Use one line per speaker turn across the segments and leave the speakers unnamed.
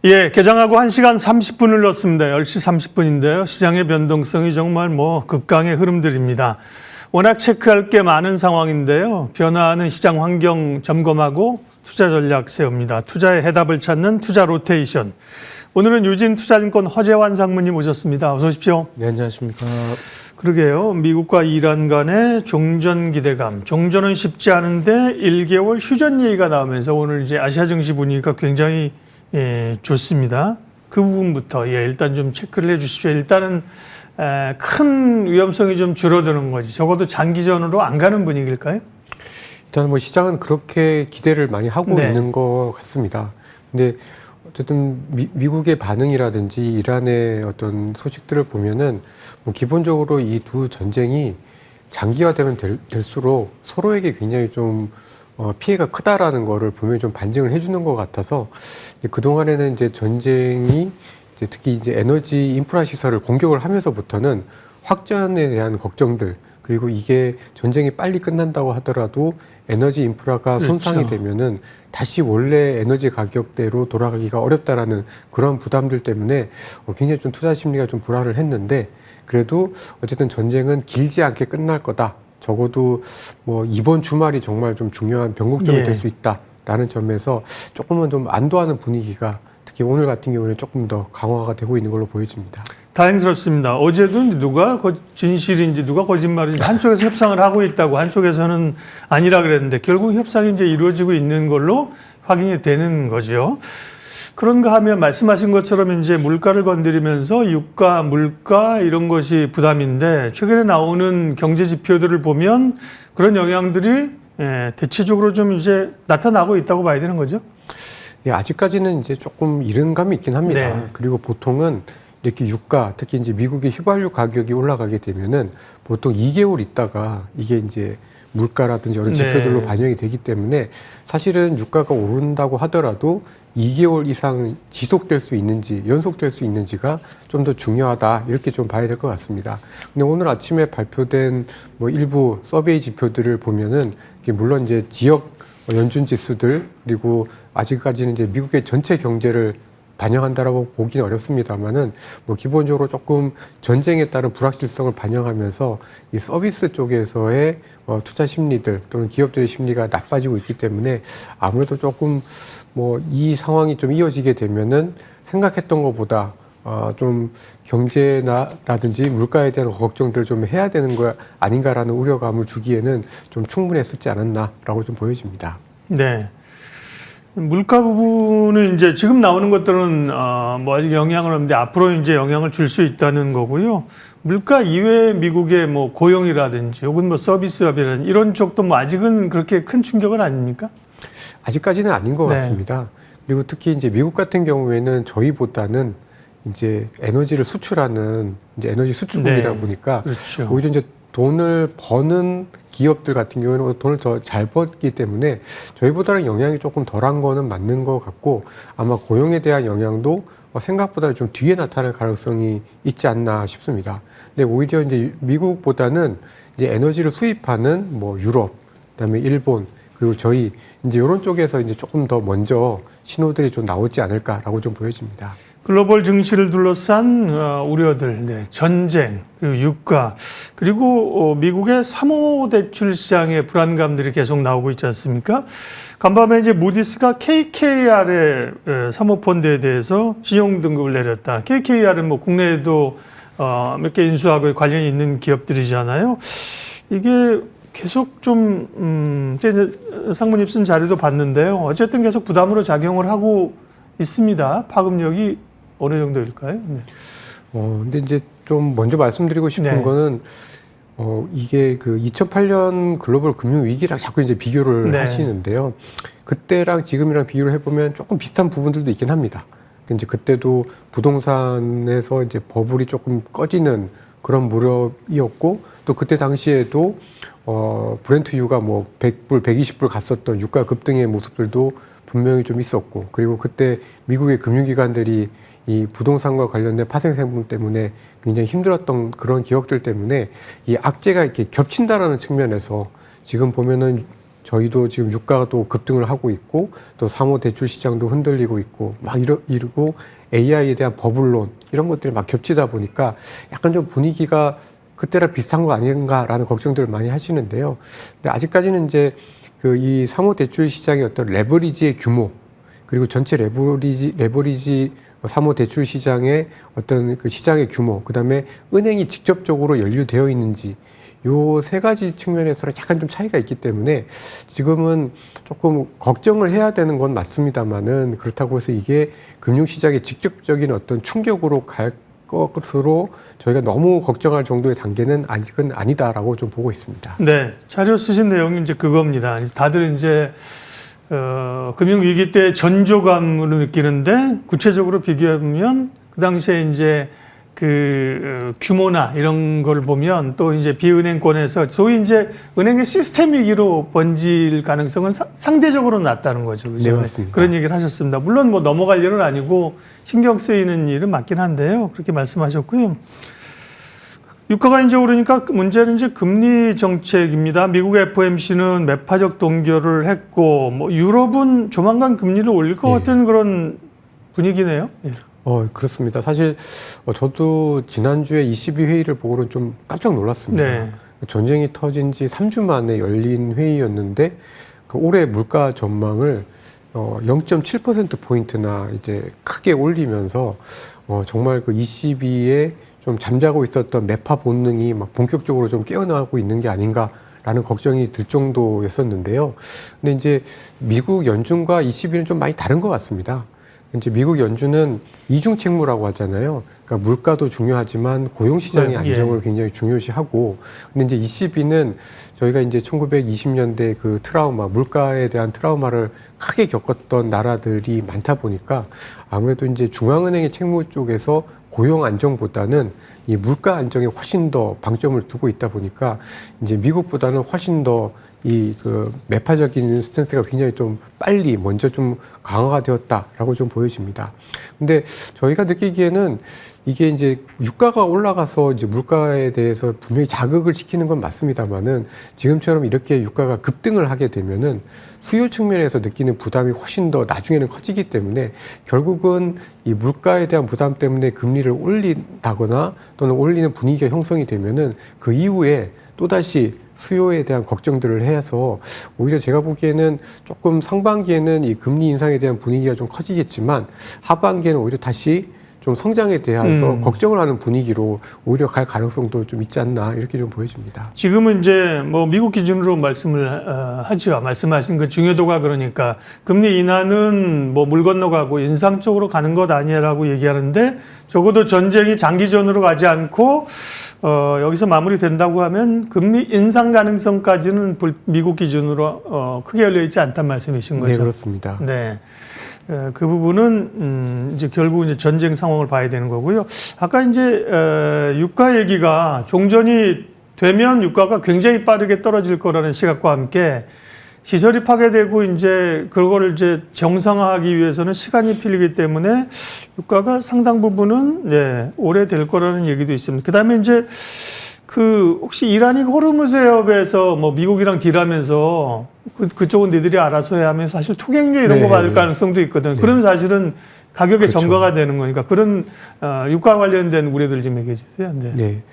예, 개장하고 1시간 30분을 넣었습니다. 10시 30분인데요. 시장의 변동성이 정말 극강의 흐름들입니다. 워낙 체크할 게 많은 상황인데요. 변화하는 시장 환경 점검하고 투자 전략 세웁니다. 투자의 해답을 찾는 투자 로테이션. 오늘은 유진투자증권 허재환 상무님 오셨습니다. 어서 오십시오.
네, 안녕하십니까.
그러게요. 미국과 이란 간의 종전 기대감. 종전은 쉽지 않은데 1개월 휴전 얘기가 나오면서 오늘 이제 아시아 증시 분위기가 굉장히 좋습니다. 그 부분부터 일단 좀 체크를 해 주십시오. 일단은 큰 위험성이 좀 줄어드는 거지. 적어도 장기전으로 안 가는 분위기일까요?
일단 시장은 그렇게 기대를 많이 하고 있는 것 같습니다. 근데 어쨌든 미국의 반응이라든지 이란의 어떤 소식들을 보면은 기본적으로 이 두 전쟁이 장기화되면 될수록 서로에게 굉장히 좀 피해가 크다라는 거를 분명히 좀 반증을 해주는 것 같아서 그동안에는 이제 전쟁이 특히 이제 에너지 인프라 시설을 공격을 하면서부터는 확전에 대한 걱정들, 그리고 이게 전쟁이 빨리 끝난다고 하더라도 에너지 인프라가 손상이 되면은 다시 원래 에너지 가격대로 돌아가기가 어렵다라는 그런 부담들 때문에 굉장히 좀 투자 심리가 좀 불안을 했는데, 그래도 어쨌든 전쟁은 길지 않게 끝날 거다. 적어도 이번 주말이 정말 좀 중요한 변곡점이 될 수 있다라는 점에서 조금은 좀 안도하는 분위기가 특히 오늘 같은 경우는 조금 더 강화가 되고 있는 걸로 보여집니다.
다행스럽습니다. 어제도 누가 진실인지 누가 거짓말인지 한쪽에서 협상을 하고 있다고 한쪽에서는 아니라 그랬는데 결국 협상이 이제 이루어지고 있는 걸로 확인이 되는 거죠. 그런가 하면 말씀하신 것처럼 이제 물가를 건드리면서 유가, 물가 이런 것이 부담인데 최근에 나오는 경제 지표들을 보면 그런 영향들이 대체적으로 좀 이제 나타나고 있다고 봐야 되는 거죠.
예, 아직까지는 이제 조금 이른 감이 있긴 합니다.
네.
그리고 보통은 이렇게 유가, 특히 이제 미국의 휘발유 가격이 올라가게 되면은 보통 2개월 있다가 이게 이제 물가라든지 여러 지표들로 반영이 되기 때문에 사실은 유가가 오른다고 하더라도 2개월 이상 지속될 수 있는지 연속될 수 있는지가 좀 더 중요하다, 이렇게 좀 봐야 될 것 같습니다. 근데 오늘 아침에 발표된 일부 서베이 지표들을 보면은 물론 이제 지역 연준 지수들, 그리고 아직까지는 이제 미국의 전체 경제를 반영한다라고 보기는 어렵습니다만은 기본적으로 조금 전쟁에 따른 불확실성을 반영하면서 이 서비스 쪽에서의 투자 심리들 또는 기업들의 심리가 나빠지고 있기 때문에 아무래도 조금 이 상황이 좀 이어지게 되면은 생각했던 것보다 좀 경제라든지 물가에 대한 걱정들을 좀 해야 되는 거 아닌가라는 우려감을 주기에는 좀 충분했었지 않았나라고 좀 보여집니다.
네. 물가 부분은 이제 지금 나오는 것들은 아직 영향을 없는데 앞으로 이제 영향을 줄 수 있다는 거고요. 물가 이외에 미국의 고용이라든지 혹은 서비스업이라든지 이런 쪽도 아직은 그렇게 큰 충격은 아닙니까?
아직까지는 아닌 것 같습니다. 그리고 특히 이제 미국 같은 경우에는 저희보다는 이제 에너지를 수출하는 이제 에너지 수출국이다 보니까
그렇죠.
오히려 이제 돈을 버는 기업들 같은 경우에는 돈을 더 잘 벌기 때문에 저희보다는 영향이 조금 덜한 거는 맞는 것 같고, 아마 고용에 대한 영향도 생각보다 좀 뒤에 나타날 가능성이 있지 않나 싶습니다. 근데 오히려 이제 미국보다는 이제 에너지를 수입하는 유럽, 그다음에 일본, 그리고 저희 이제 이런 쪽에서 이제 조금 더 먼저 신호들이 좀 나오지 않을까라고 좀 보여집니다.
글로벌 증시를 둘러싼 우려들, 전쟁, 그리고 유가, 그리고 미국의 사모대출 시장의 불안감들이 계속 나오고 있지 않습니까? 간밤에 이제 무디스가 KKR의 사모펀드에 대해서 신용 등급을 내렸다. KKR은 국내에도 몇 개 인수하고 관련이 있는 기업들이잖아요. 이게 계속 좀 상무님 쓴 자료도 봤는데요. 어쨌든 계속 부담으로 작용을 하고 있습니다. 파급력이 어느 정도일까요? 네.
근데 이제 좀 먼저 말씀드리고 싶은 거는 이게 그 2008년 글로벌 금융 위기랑 자꾸 이제 비교를 하시는데요. 그때랑 지금이랑 비교를 해보면 조금 비슷한 부분들도 있긴 합니다. 이제 그때도 부동산에서 이제 버블이 조금 꺼지는 그런 무렵이었고, 또 그때 당시에도 브렌트유가 100불, 120불 갔었던 유가 급등의 모습들도 분명히 좀 있었고, 그리고 그때 미국의 금융기관들이 이 부동산과 관련된 파생상품 때문에 굉장히 힘들었던 그런 기억들 때문에 이 악재가 이렇게 겹친다라는 측면에서 지금 보면은 저희도 지금 유가가 또 급등을 하고 있고 또 사모대출 시장도 흔들리고 있고 막 이러고 AI에 대한 버블론 이런 것들이 막 겹치다 보니까 약간 좀 분위기가 그때랑 비슷한 거 아닌가라는 걱정들을 많이 하시는데요. 근데 아직까지는 이제 그 이 사모대출 시장의 어떤 레버리지의 규모 그리고 전체 레버리지 사모대출 시장의 어떤 그 시장의 규모, 그 다음에 은행이 직접적으로 연루되어 있는지 요 세 가지 측면에서는 약간 좀 차이가 있기 때문에 지금은 조금 걱정을 해야 되는 건 맞습니다만은 그렇다고 해서 이게 금융시장에 직접적인 어떤 충격으로 갈 것으로 저희가 너무 걱정할 정도의 단계는 아직은 아니다라고 좀 보고 있습니다.
네, 자료 쓰신 내용이 이제 그겁니다. 다들 이제 금융위기 때 전조감으로 느끼는데 구체적으로 비교해보면 그 당시에 이제 그 규모나 이런 걸 보면 또 이제 비은행권에서 소위 이제 은행의 시스템 위기로 번질 가능성은 상대적으로 낮다는 거죠. 그죠?
네, 맞습니다.
그런 얘기를 하셨습니다. 물론 뭐 넘어갈 일은 아니고 신경 쓰이는 일은 맞긴 한데요. 그렇게 말씀하셨고요. 유가가 이제 오르니까 문제는 이제 금리 정책입니다. 미국 FOMC는 매파적 동결을 했고, 뭐 유럽은 조만간 금리를 올릴 것 같은 그런 분위기네요. 예.
그렇습니다. 사실 저도 지난주에 ECB 회의를 보고는 좀 깜짝 놀랐습니다.
네.
전쟁이 터진 지 3주 만에 열린 회의였는데 그 올해 물가 전망을 0.7%포인트나 이제 크게 올리면서 정말 그 ECB의 좀 잠자고 있었던 매파 본능이 막 본격적으로 좀 깨어나고 있는 게 아닌가라는 걱정이 들 정도였었는데요. 근데 이제 미국 연준과 ECB는 좀 많이 다른 것 같습니다. 이제 미국 연준은 이중 책무라고 하잖아요. 그러니까 물가도 중요하지만 고용 시장의 안정을 굉장히 중요시하고, 근데 이제 ECB는 저희가 이제 1920년대 그 트라우마, 물가에 대한 트라우마를 크게 겪었던 나라들이 많다 보니까 아무래도 이제 중앙은행의 책무 쪽에서 고용 안정보다는 이 물가 안정에 훨씬 더 방점을 두고 있다 보니까 이제 미국보다는 훨씬 더 이 그 매파적인 스탠스가 굉장히 좀 빨리 먼저 좀 강화가 되었다라고 좀 보여집니다. 근데 저희가 느끼기에는 이게 이제 유가가 올라가서 이제 물가에 대해서 분명히 자극을 시키는 건 맞습니다만은 지금처럼 이렇게 유가가 급등을 하게 되면은 수요 측면에서 느끼는 부담이 훨씬 더 나중에는 커지기 때문에 결국은 이 물가에 대한 부담 때문에 금리를 올린다거나 또는 올리는 분위기가 형성이 되면은 그 이후에 또다시 수요에 대한 걱정들을 해서 오히려 제가 보기에는 조금 상반기에는 이 금리 인상에 대한 분위기가 좀 커지겠지만 하반기에는 오히려 다시 좀 성장에 대해서 걱정을 하는 분위기로 오히려 갈 가능성도 좀 있지 않나 이렇게 좀 보여집니다.
지금은 이제 뭐 미국 기준으로 말씀을 하죠. 말씀하신 그 중요도가 그러니까 금리 인하는 뭐 물 건너가고 인상 쪽으로 가는 것 아니라고 얘기하는데 적어도 전쟁이 장기전으로 가지 않고 여기서 마무리된다고 하면 금리 인상 가능성까지는 미국 기준으로 크게 열려 있지 않다는 말씀이신 거죠.
네, 그렇습니다.
네. 그 부분은 이제 결국 이제 전쟁 상황을 봐야 되는 거고요. 아까 이제 유가 얘기가 종전이 되면 유가가 굉장히 빠르게 떨어질 거라는 시각과 함께 시설이 파괴되고 이제 그걸 이제 정상화하기 위해서는 시간이 필요하기 때문에 유가가 상당 부분은 오래 될 거라는 얘기도 있습니다. 그다음에 이제 그 혹시 이란이 호르무즈 해협에서 뭐 미국이랑 딜하면서 그쪽은 니들이 알아서 해야 하면 사실 통행료 이런 거 받을 가능성도 있거든. 그러면 사실은 가격의
그렇죠.
전가가 되는 거니까 그런 유가 관련된 우려들 좀 얘기해 주세요.
네.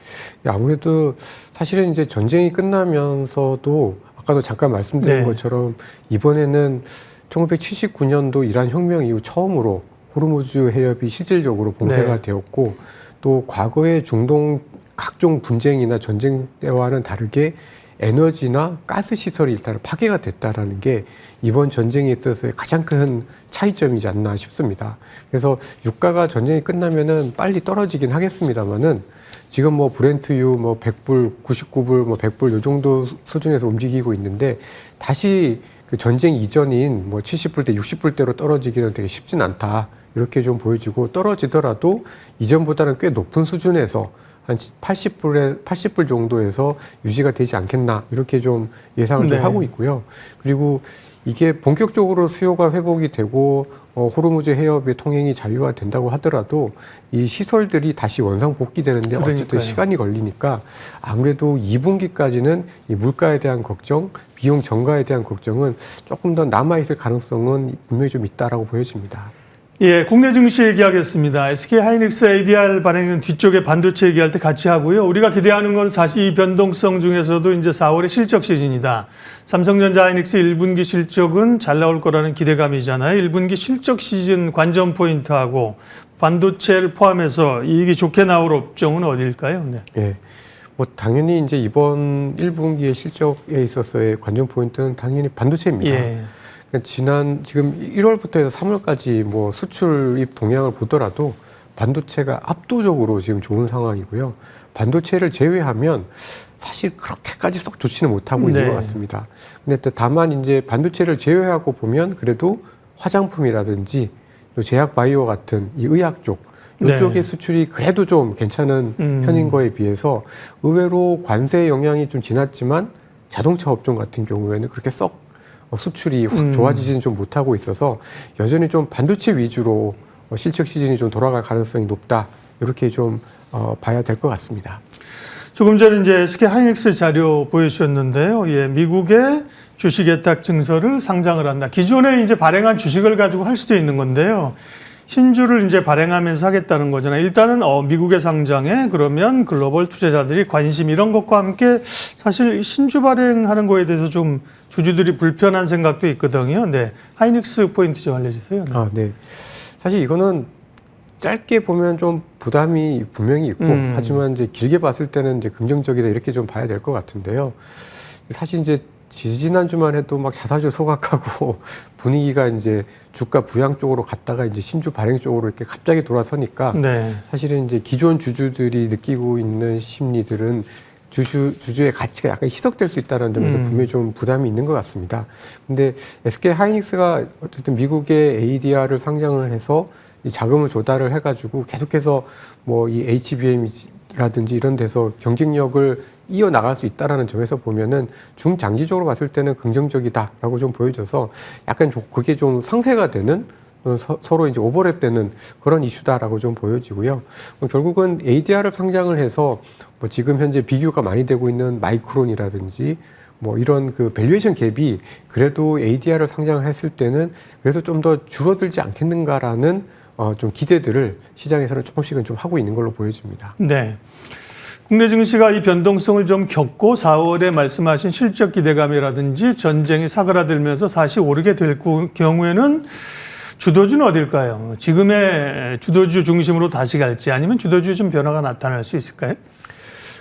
아무래도 사실은 이제 전쟁이 끝나면서도 아까도 잠깐 말씀드린 것처럼 이번에는 1979년도 이란 혁명 이후 처음으로 호르무즈 해협이 실질적으로 봉쇄가 되었고 또 과거의 중동 각종 분쟁이나 전쟁 때와는 다르게 에너지나 가스 시설이 일단 파괴가 됐다라는 게 이번 전쟁에 있어서의 가장 큰 차이점이지 않나 싶습니다. 그래서 유가가 전쟁이 끝나면은 빨리 떨어지긴 하겠습니다만은 지금 뭐 브렌트유 뭐 100불, 99불, 뭐 100불 요 정도 수준에서 움직이고 있는데 다시 그 전쟁 이전인 뭐 70불대, 60불대로 떨어지기는 되게 쉽진 않다. 이렇게 좀 보여지고 떨어지더라도 이전보다는 꽤 높은 수준에서 한 80불 정도에서 유지가 되지 않겠나 이렇게 좀 예상을 좀 하고 있고요. 그리고 이게 본격적으로 수요가 회복이 되고 호르무즈 해협의 통행이 자유화된다고 하더라도 이 시설들이 다시 원상 복귀되는데 어쨌든
그러니까요.
시간이 걸리니까 아무래도 2분기까지는 이 물가에 대한 걱정, 비용 증가에 대한 걱정은 조금 더 남아있을 가능성은 분명히 좀 있다라고 보여집니다.
예, 국내 증시 얘기하겠습니다. SK 하이닉스 ADR 발행은 뒤쪽에 반도체 얘기할 때 같이 하고요. 우리가 기대하는 건 사실 이 변동성 중에서도 이제 4월의 실적 시즌이다. 삼성전자 하이닉스 1분기 실적은 잘 나올 거라는 기대감이잖아요. 1분기 실적 시즌 관전 포인트하고 반도체를 포함해서 이익이 좋게 나올 업종은 어디일까요? 네.
예. 뭐 당연히 이제 이번 1분기의 실적에 있어서의 관전 포인트는 당연히 반도체입니다.
예.
지금 1월부터 해서 3월까지 뭐 수출입 동향을 보더라도 반도체가 압도적으로 지금 좋은 상황이고요. 반도체를 제외하면 사실 그렇게까지 썩 좋지는 못하고 있는 것 같습니다. 근데 또 다만 이제 반도체를 제외하고 보면 그래도 화장품이라든지 또 제약 바이오 같은 이 의학 쪽 이쪽의 수출이 그래도 좀 괜찮은 편인 거에 비해서 의외로 관세 영향이 좀 지났지만 자동차 업종 같은 경우에는 그렇게 썩 수출이 확 좋아지지는 좀 못하고 있어서 여전히 좀 반도체 위주로 실적 시즌이 좀 돌아갈 가능성이 높다. 이렇게 좀 봐야 될 것 같습니다.
조금 전에 이제 SK 하이닉스 자료 보여주셨는데요. 예, 미국의 주식 예탁 증서를 상장을 한다. 기존에 이제 발행한 주식을 가지고 할 수도 있는 건데요. 신주를 이제 발행하면서 하겠다는 거잖아요. 일단은 미국의 상장에 그러면 글로벌 투자자들이 관심 이런 것과 함께 사실 신주 발행하는 거에 대해서 좀 주주들이 불편한 생각도 있거든요. 네, 하이닉스 포인트 좀 알려주세요. 네.
네. 사실 이거는 짧게 보면 좀 부담이 분명히 있고 하지만 이제 길게 봤을 때는 이제 긍정적이다 이렇게 좀 봐야 될 것 같은데요. 사실 이제 지지난주만 해도 막 자사주 소각하고 분위기가 이제 주가 부양 쪽으로 갔다가 이제 신주 발행 쪽으로 이렇게 갑자기 돌아서니까 사실은 이제 기존 주주들이 느끼고 있는 심리들은 주주의 가치가 약간 희석될 수 있다는 점에서 분명히 좀 부담이 있는 것 같습니다. 근데 SK 하이닉스가 어쨌든 미국의 ADR을 상장을 해서 이 자금을 조달을 해가지고 계속해서 뭐 이 HBM이라든지 이런 데서 경쟁력을 이어나갈 수 있다라는 점에서 보면은 중장기적으로 봤을 때는 긍정적이다라고 좀 보여져서 약간 그게 좀 상쇄가 되는 서로 이제 오버랩되는 그런 이슈다라고 좀 보여지고요. 결국은 ADR을 상장을 해서 뭐 지금 현재 비교가 많이 되고 있는 마이크론이라든지 뭐 이런 그 밸류에이션 갭이 그래도 ADR을 상장을 했을 때는 그래도 좀 더 줄어들지 않겠는가라는 좀 기대들을 시장에서는 조금씩은 좀 하고 있는 걸로 보여집니다.
네. 국내 증시가 이 변동성을 좀 겪고 4월에 말씀하신 실적 기대감이라든지 전쟁이 사그라들면서 다시 오르게 될 경우에는 주도주는 어딜까요? 지금의 주도주 중심으로 다시 갈지 아니면 주도주 좀 변화가 나타날 수 있을까요?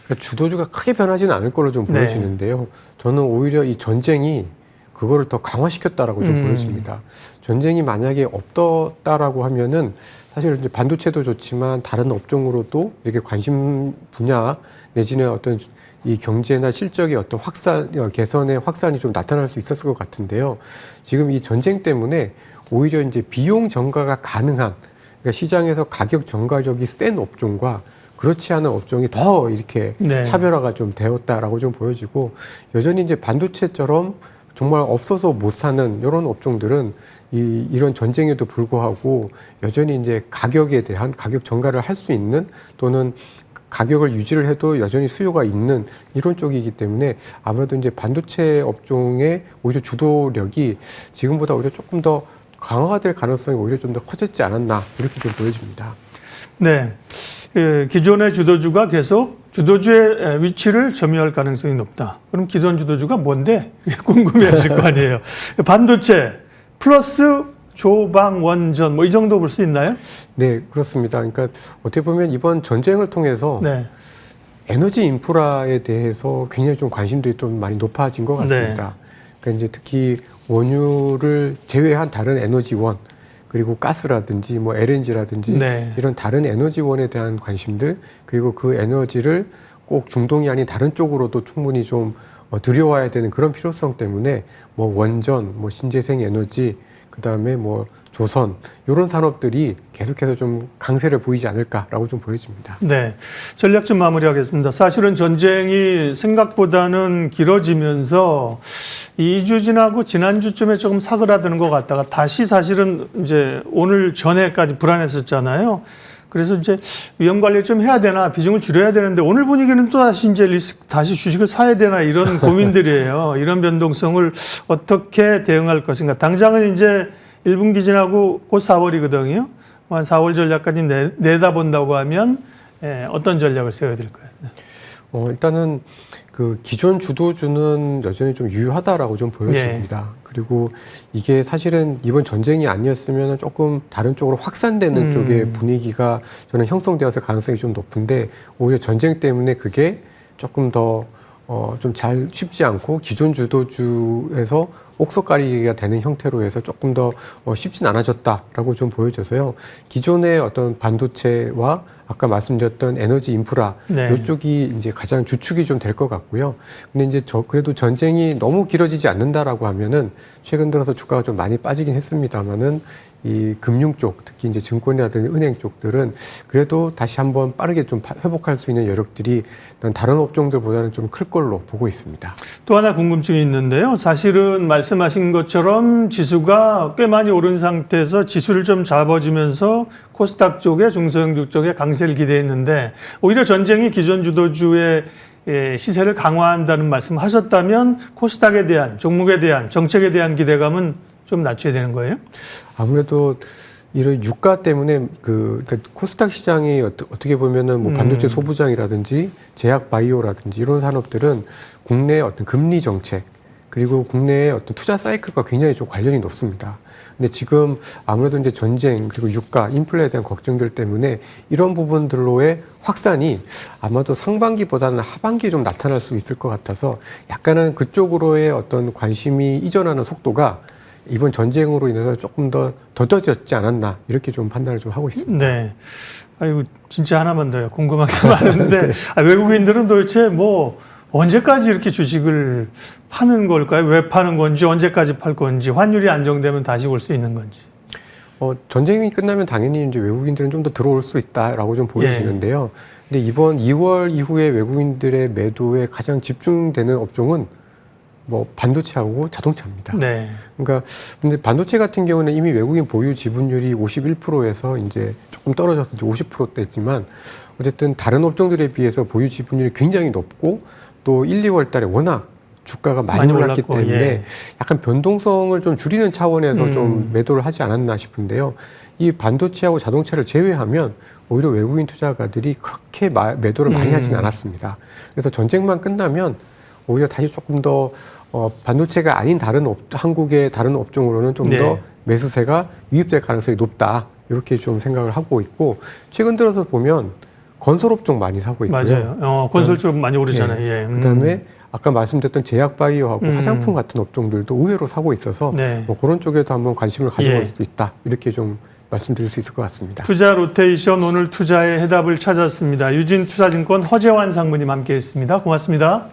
그러니까 주도주가 크게 변하지는 않을 걸로 좀 보여지는데요. 저는 오히려 이 전쟁이 그거를 더 강화시켰다라고 좀 보여집니다. 전쟁이 만약에 없었다라고 하면은 사실 이제 반도체도 좋지만 다른 업종으로도 이렇게 관심 분야 내지는 어떤 이 경제나 실적의 어떤 개선의 확산이 좀 나타날 수 있었을 것 같은데요. 지금 이 전쟁 때문에 오히려 이제 비용 전가가 가능한, 그러니까 시장에서 가격 전가력이 센 업종과 그렇지 않은 업종이 더 이렇게 차별화가 좀 되었다라고 좀 보여지고, 여전히 이제 반도체처럼 정말 없어서 못 사는 이런 업종들은 이런 전쟁에도 불구하고 여전히 이제 가격에 대한 가격 전가를 할 수 있는, 또는 가격을 유지를 해도 여전히 수요가 있는 이런 쪽이기 때문에 아무래도 이제 반도체 업종의 오히려 주도력이 지금보다 오히려 조금 더 강화가 될 가능성이 오히려 좀 더 커졌지 않았나 이렇게 좀 보여집니다.
네. 기존의 주도주가 계속 주도주의 위치를 점유할 가능성이 높다. 그럼 기존 주도주가 뭔데? 궁금해하실 거 아니에요. 반도체 플러스 조방 원전 뭐 이 정도 볼 수 있나요?
네, 그렇습니다. 그러니까 어떻게 보면 이번 전쟁을 통해서 에너지 인프라에 대해서 굉장히 좀 관심들이 좀 많이 높아진 것 같습니다. 그러니까 이제 특히 원유를 제외한 다른 에너지원, 그리고 가스라든지 뭐 LNG라든지 이런 다른 에너지원에 대한 관심들, 그리고 그 에너지를 꼭 중동이 아닌 다른 쪽으로도 충분히 좀 들여와야 되는 그런 필요성 때문에 뭐 원전, 뭐 신재생 에너지, 그다음에 뭐 조선 이런 산업들이 계속해서 좀 강세를 보이지 않을까라고 좀 보여집니다.
네. 전략 좀 마무리하겠습니다. 사실은 전쟁이 생각보다는 길어지면서 2주 지나고 지난주쯤에 조금 사그라드는 것 같다가 다시 사실은 이제 오늘 전에까지 불안했었잖아요. 그래서 이제 위험 관리 좀 해야 되나, 비중을 줄여야 되는데 오늘 분위기는 또 다시 이제 다시 주식을 사야 되나 이런 고민들이에요. 이런 변동성을 어떻게 대응할 것인가. 당장은 이제 1분기 지나고 곧 4월이거든요. 한 4월 전략까지 내다본다고 하면 어떤 전략을 세워야 될까요?
일단은 그 기존 주도주는 여전히 좀 유효하다라고 좀 보여집니다. 그리고 이게 사실은 이번 전쟁이 아니었으면 조금 다른 쪽으로 확산되는 쪽의 분위기가 저는 형성되었을 가능성이 좀 높은데 오히려 전쟁 때문에 그게 조금 더 좀 잘 쉽지 않고 기존 주도주에서 옥석가리기가 되는 형태로 해서 조금 더 쉽진 않아졌다라고 좀 보여져서요. 기존의 어떤 반도체와 아까 말씀드렸던 에너지 인프라 이쪽이 이제 가장 주축이 좀 될 것 같고요. 근데 이제 그래도 전쟁이 너무 길어지지 않는다라고 하면은 최근 들어서 주가가 좀 많이 빠지긴 했습니다만은 이 금융 쪽, 특히 이제 증권이라든지 은행 쪽들은 그래도 다시 한번 빠르게 좀 회복할 수 있는 여력들이 다른 업종들보다는 좀 클 걸로 보고 있습니다.
또 하나 궁금증이 있는데요. 사실은 말씀하신 것처럼 지수가 꽤 많이 오른 상태에서 지수를 좀 잡아주면서 코스닥 쪽에 중소형주 쪽에 강세를 기대했는데 오히려 전쟁이 기존 주도주의 시세를 강화한다는 말씀을 하셨다면 코스닥에 대한 종목에 대한 정책에 대한 기대감은 좀 낮춰야 되는 거예요?
아무래도 이런 유가 때문에 그러니까 코스닥 시장이 어떻게 보면은 뭐 반도체 소부장이라든지 제약 바이오라든지 이런 산업들은 국내의 어떤 금리 정책 그리고 국내의 어떤 투자 사이클과 굉장히 좀 관련이 높습니다. 근데 지금 아무래도 이제 전쟁 그리고 유가, 인플레에 대한 걱정들 때문에 이런 부분들로의 확산이 아마도 상반기보다는 하반기에 좀 나타날 수 있을 것 같아서 약간은 그쪽으로의 어떤 관심이 이전하는 속도가 이번 전쟁으로 인해서 조금 더 더뎌졌지 않았나 이렇게 좀 판단을 좀 하고 있습니다.
네. 아이고 진짜 하나만 더요. 궁금한 게 많은데
네.
외국인들은 도대체 뭐 언제까지 이렇게 주식을 파는 걸까요? 왜 파는 건지 언제까지 팔 건지 환율이 안정되면 다시 올 수 있는 건지.
전쟁이 끝나면 당연히 이제 외국인들은 좀 더 들어올 수 있다라고 좀 보여지는데요. 근데 이번 2월 이후에 외국인들의 매도에 가장 집중되는 업종은 뭐 반도체하고 자동차입니다.
네.
그러니까 근데 반도체 같은 경우는 이미 외국인 보유 지분율이 51%에서 이제 조금 떨어져서 이제 50%대지만 어쨌든 다른 업종들에 비해서 보유 지분율이 굉장히 높고 또 1, 2월 달에 워낙 주가가 많이 올랐기
올랐고,
때문에 약간 변동성을 좀 줄이는 차원에서 좀 매도를 하지 않았나 싶은데요. 이 반도체하고 자동차를 제외하면 오히려 외국인 투자가들이 그렇게 매도를 많이 하진 않았습니다. 그래서 전쟁만 끝나면 오히려 다시 조금 더 반도체가 아닌 한국의 다른 업종으로는 좀 더 매수세가 유입될 가능성이 높다. 이렇게 좀 생각을 하고 있고 최근 들어서 보면 건설업종 많이 사고 있고요.
맞아요. 건설 쪽 많이 오르잖아요.
그다음에 아까 말씀드렸던 제약 바이오하고 화장품 같은 업종들도 의외로 사고 있어서 뭐 그런 쪽에도 한번 관심을 가져볼 수 있다. 이렇게 좀 말씀드릴 수 있을 것 같습니다.
투자 로테이션 오늘 투자의 해답을 찾았습니다. 유진 투자증권 허재환 상무님 함께했습니다. 고맙습니다.